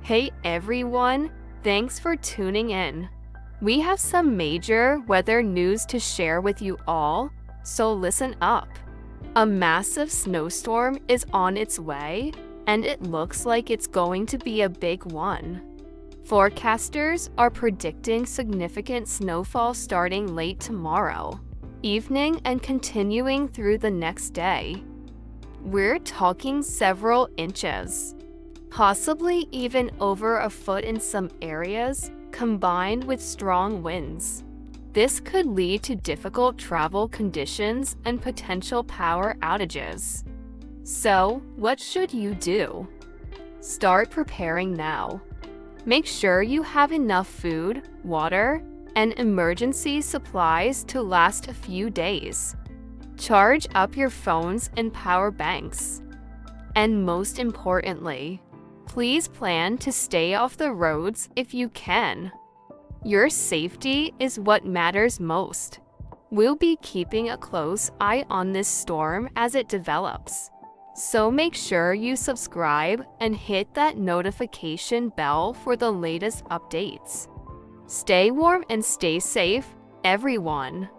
Hey everyone, thanks for tuning in. We have some major weather news to share with you all, so listen up. A massive snowstorm is on its way, and it looks like it's going to be a big one. Forecasters are predicting significant snowfall starting late tomorrow evening and continuing through the next day. We're talking several inches, possibly even over a foot in some areas, combined with strong winds. This could lead to difficult travel conditions and potential power outages. So, what should you do? Start preparing now. Make sure you have enough food, water, and emergency supplies to last a few days. Charge up your phones and power banks. And most importantly, please plan to stay off the roads if you can. Your safety is what matters most. We'll be keeping a close eye on this storm as it develops. So make sure you subscribe and hit that notification bell for the latest updates. Stay warm and stay safe, everyone.